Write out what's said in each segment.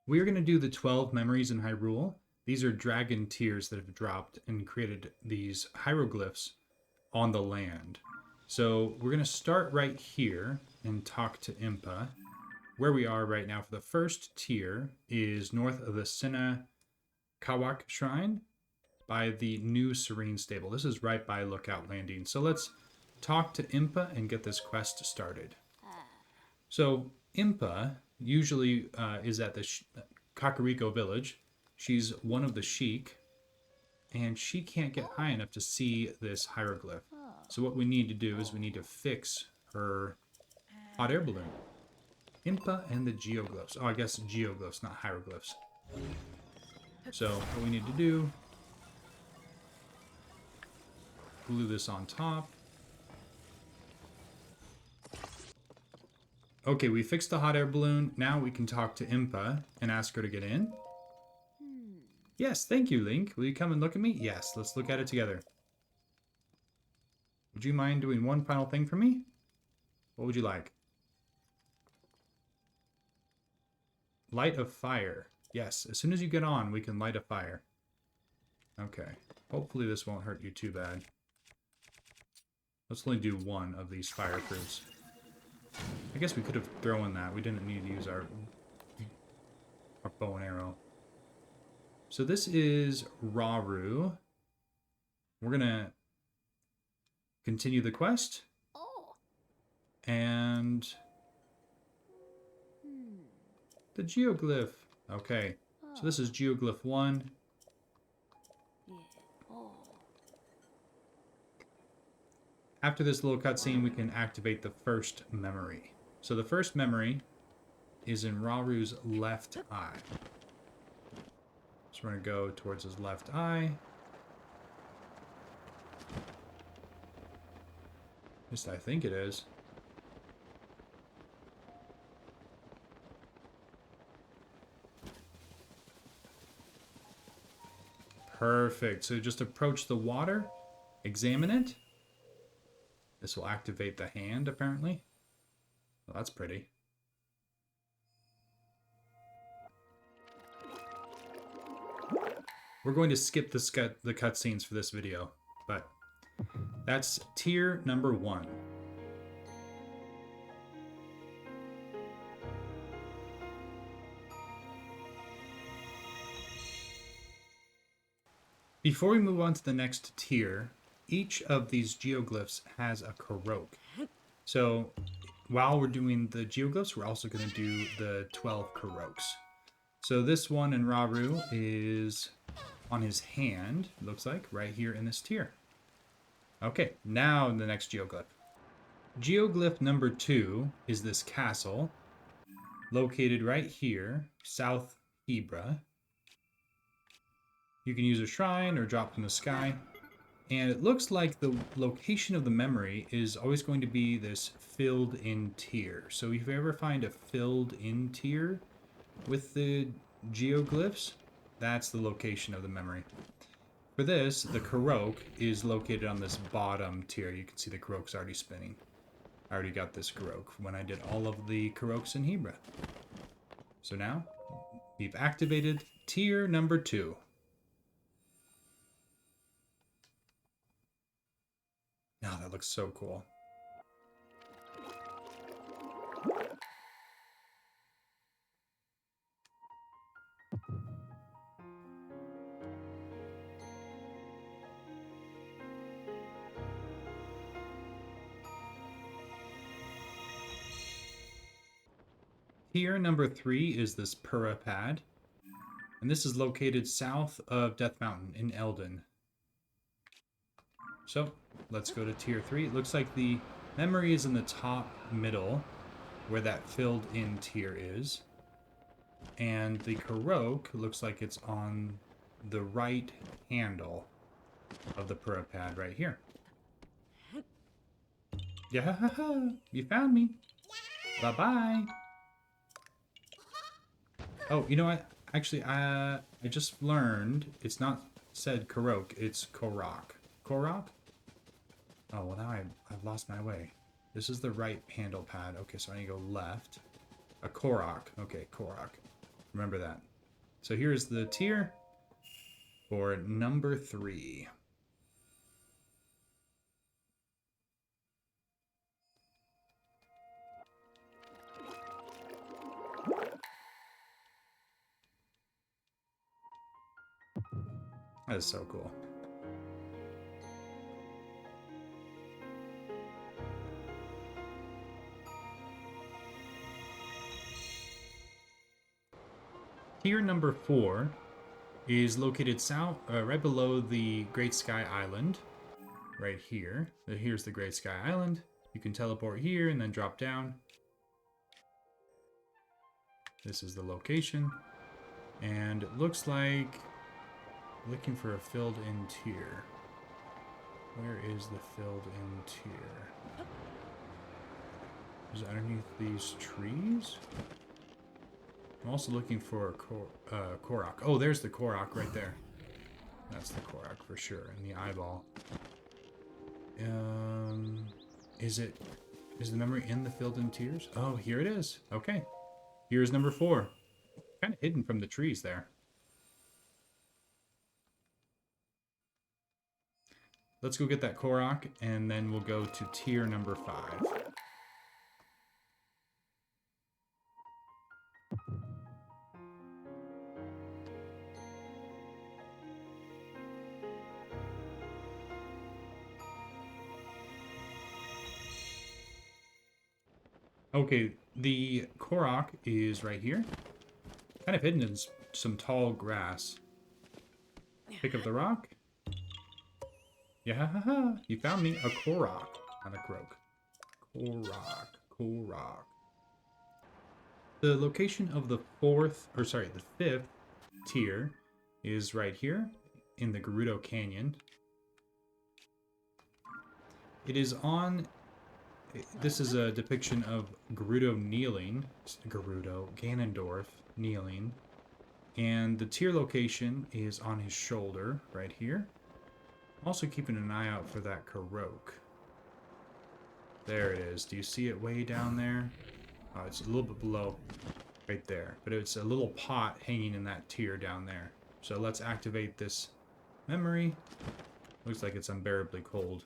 We're going to do the 12 memories in Hyrule. These are dragon tears that have dropped and created these hieroglyphs on the land. So we're going to start right here and talk to Impa. Where we are right now for the first tier is north of the Sinna Kawak Shrine by the new Serene Stable. This is right by Lookout Landing. So let's talk to Impa and get this quest started. So Impa usually is at the Kakariko village. She's one of the Sheik, and she can't get high enough to see this hieroglyph. So what we need to do is we need to fix her hot air balloon. Impa and the Geoglyphs. Oh, I guess Geoglyphs, not hieroglyphs. So what we need to do, glue this on top. Okay, we fixed the hot air balloon. Now we can talk to Impa and ask her to get in. Yes, thank you, Link. Will you come and look at me? Yes, let's look at it together. Would you mind doing one final thing for me? What would you like? Light a fire. Yes, as soon as you get on, we can light a fire. Okay. Hopefully this won't hurt you too bad. Let's only do one of these fire fruits. I guess we could have thrown that. We didn't need to use our bow and arrow. So this is Rauru. We're going to continue the quest. And the geoglyph. Okay. So this is Geoglyph 1. After this little cutscene, we can activate the first memory. So the first memory is in Rauru's left eye. So we're going to go towards his left eye. At least I think it is. Perfect. So just approach the water, examine it. This will activate the hand, apparently. Well, that's pretty. We're going to skip the cutscenes for this video, but that's tier number 1. Before we move on to the next tier, each of these geoglyphs has a Korok. So while we're doing the geoglyphs, we're also going to do the 12 Koroks. So this one in Rauru is on his hand, it looks like, right here in this tier. Okay, now the next geoglyph. Geoglyph number 2 is this castle, located right here, South Hebra. You can use a shrine or drop from the sky. And it looks like the location of the memory is always going to be this filled in tier. So if you ever find a filled in tier with the geoglyphs, that's the location of the memory. For this, the Korok is located on this bottom tier. You can see the Korok's already spinning. I already got this Korok when I did all of the Koroks in Hebra. So now, we've activated tier number 2. Oh, that looks so cool. Tier number 3 is this Pura pad. And this is located south of Death Mountain in Eldin. So, let's go to tier 3. It looks like the memory is in the top middle, where that filled in tier is. And the Korok looks like it's on the right handle of the Pura pad right here. Yeah, you found me. Bye-bye. Oh, you know what? Actually, I just learned it's not said Korok, it's Korok. Korok? Oh, well now I've lost my way. This is the right handle pad. Okay, so I need to go left. A Korok. Okay, Korok. Remember that. So here's the tier for number 3. That is so cool. Tier number 4 is located south, right below the Great Sky Island, right here. Here's the Great Sky Island. You can teleport here and then drop down. This is the location, and it looks like looking for a filled-in tier. Where is the filled-in tier? Is it underneath these trees? I'm also looking for a Korok. Oh, there's the Korok right there. That's the Korok for sure, in the eyeball. Is the memory in the filled-in tiers? Oh, here it is. Okay. Here's number 4. Kind of hidden from the trees there. Let's go get that Korok, and then we'll go to tier number 5. Okay, the Korok is right here. Kind of hidden in some tall grass. Pick up the rock. Yeah, you found me. A Korok, not a croak. Korok. The location of the the 5th tier is right here in the Gerudo Canyon. It is on... This is a depiction of Ganondorf kneeling. And the tier location is on his shoulder, right here. Also keeping an eye out for that Korok. There it is. Do you see it way down there? Oh, it's a little bit below, right there. But it's a little pot hanging in that tier down there. So let's activate this memory. Looks like it's unbearably cold.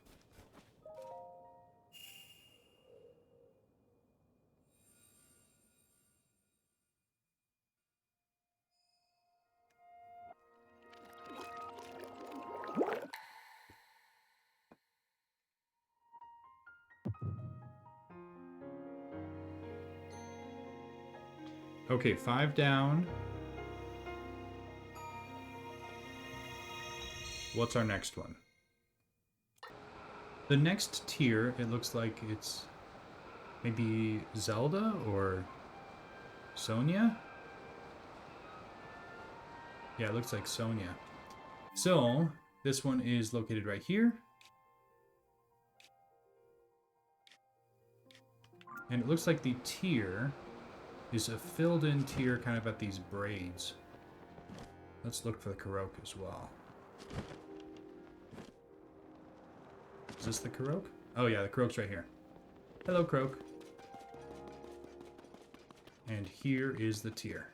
Okay, 5 down. What's our next one? The next tier, it looks like it's maybe Zelda or Sonia? Yeah, it looks like Sonia. So, this one is located right here. And it looks like the tier is a filled-in tier kind of at these braids. Let's look for the Korok as well. Is this the Korok? Oh yeah, the Korok's right here. Hello, Korok. And here is the tier.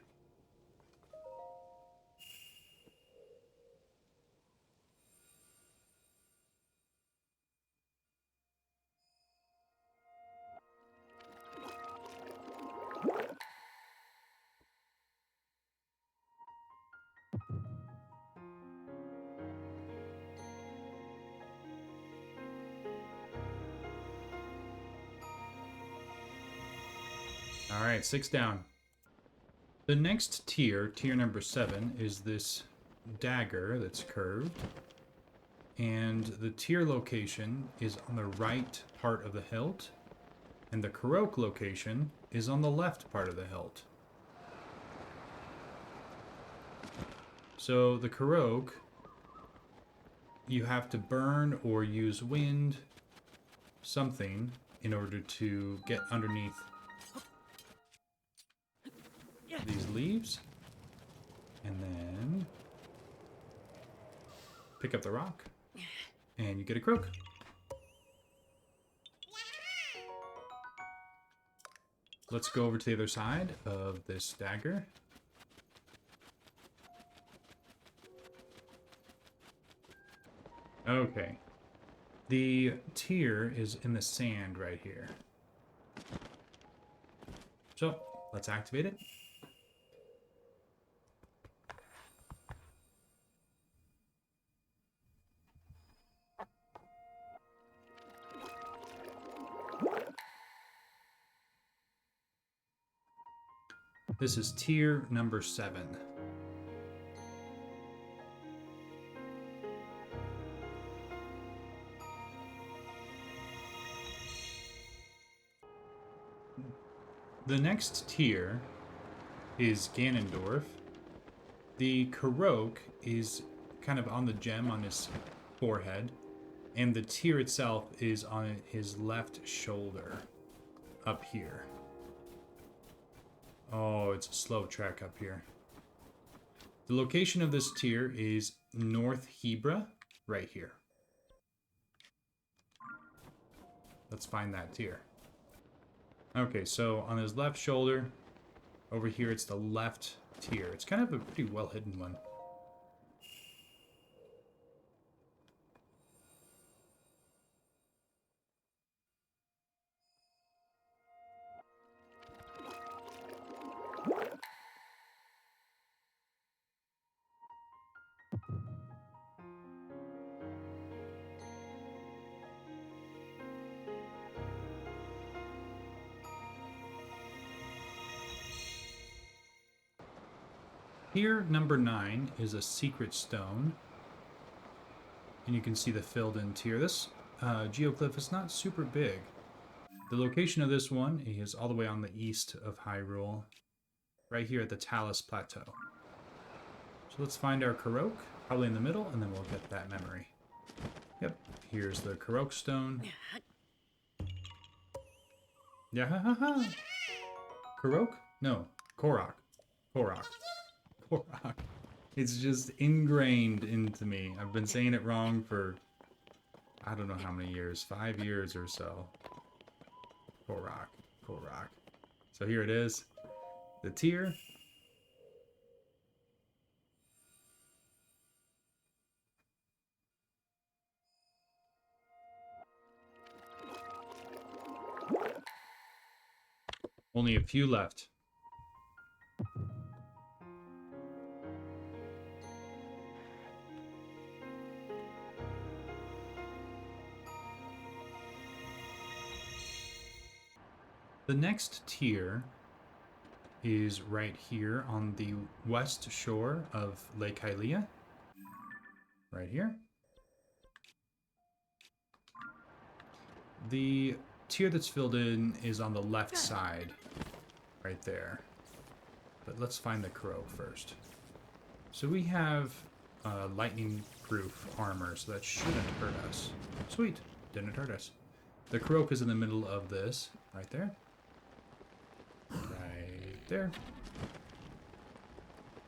Alright, 6 down. The next tier, tier number 7, is this dagger that's curved. And the tier location is on the right part of the hilt. And the Korok location is on the left part of the hilt. So the Korok, you have to burn or use wind, something, in order to get underneath these leaves. And then pick up the rock. And you get a Korok. Let's go over to the other side of this dagger. Okay. The tier is in the sand right here. So, let's activate it. This is tier number 7. The next tier is Ganondorf. The Korok is kind of on the gem on his forehead, and the tier itself is on his left shoulder up here. Oh, it's a slow track up here. The location of this tier is North Hebra, right here. Let's find that tier. Okay, so on his left shoulder, over here it's the left tier. It's kind of a pretty well hidden one. Here, number 9 is a secret stone. And you can see the filled in tier. This geoglyph is not super big. The location of this one is all the way on the east of Hyrule, right here at the Talus Plateau. So let's find our Korok, probably in the middle, and then we'll get that memory. Yep, here's the Korok stone. Yeah, ha ha ha! Korok? No, Korok. Korok. Korok. It's just ingrained into me. I've been saying it wrong for, I don't know how many years, 5 years or so. Korok. Korok. So here it is. The tier. Only a few left. The next tier is right here on the west shore of Lake Hylia. Right here. The tier that's filled in is on the left side. Right there. But let's find the Korok first. So we have lightning-proof armor, so that shouldn't hurt us. Sweet. Didn't hurt us. The Korok is in the middle of this. Right there. Right there.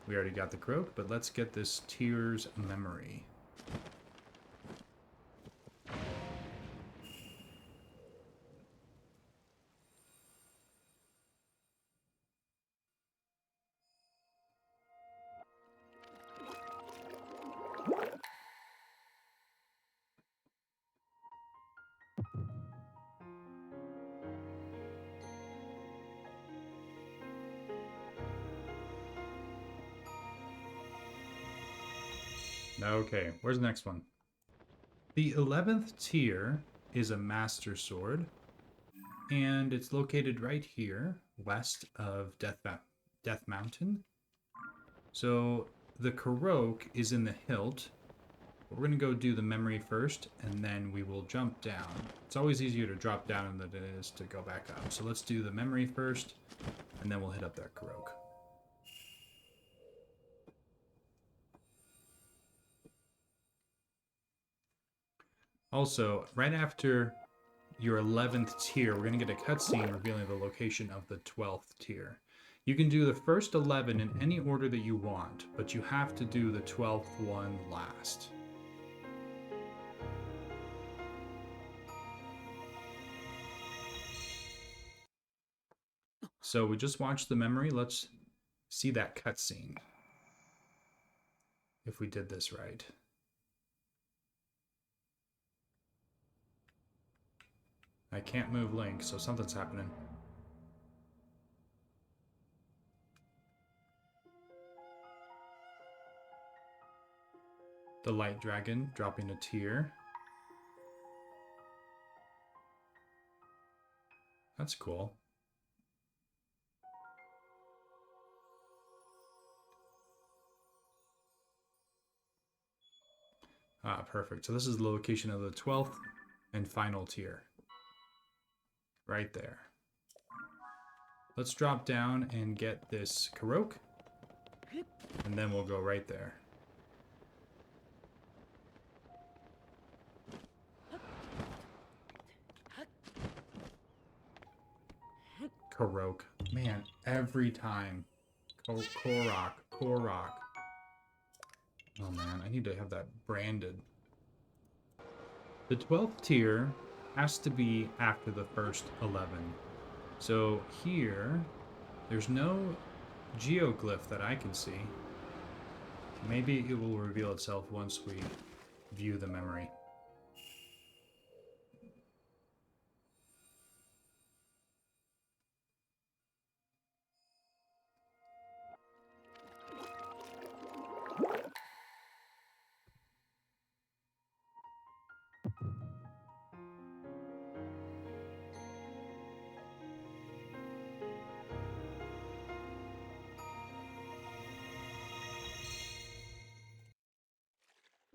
We already got the Korok, but let's get this tier's memory. Okay, where's the next one? The 11th tier is a Master Sword, and it's located right here, west of Death Mountain. So the Korok is in the hilt. We're going to go do the memory first, and then we will jump down. It's always easier to drop down than it is to go back up. So let's do the memory first, and then we'll hit up that Korok. Also, right after your 11th tier, we're going to get a cutscene revealing the location of the 12th tier. You can do the first 11 in any order that you want, but you have to do the 12th one last. So we just watched the memory. Let's see that cutscene. If we did this right. I can't move Link, so something's happening. The light dragon dropping a tear. That's cool. Ah, perfect. So this is the location of the 12th and final tier. Right there. Let's drop down and get this Korok. And then we'll go right there. Korok. Man, every time. Korok. Oh man, I need to have that branded. The 12th tier has to be after the first 11. So here, there's no geoglyph that I can see. Maybe it will reveal itself once we view the memory.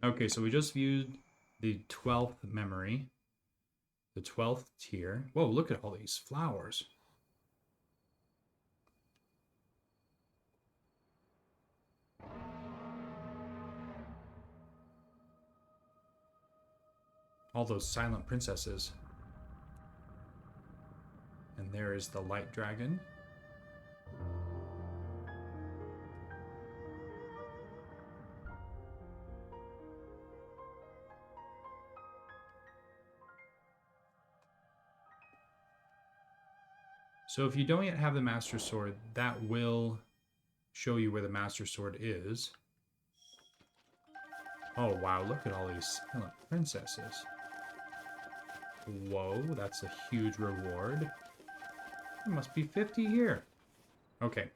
Okay, so we just viewed the 12th memory, the 12th tier. Whoa, look at all these flowers. All those silent princesses. And there is the light dragon. So if you don't yet have the Master Sword, that will show you where the Master Sword is. Oh wow, look at all these silent princesses. Whoa, that's a huge reward. There must be 50 here. Okay,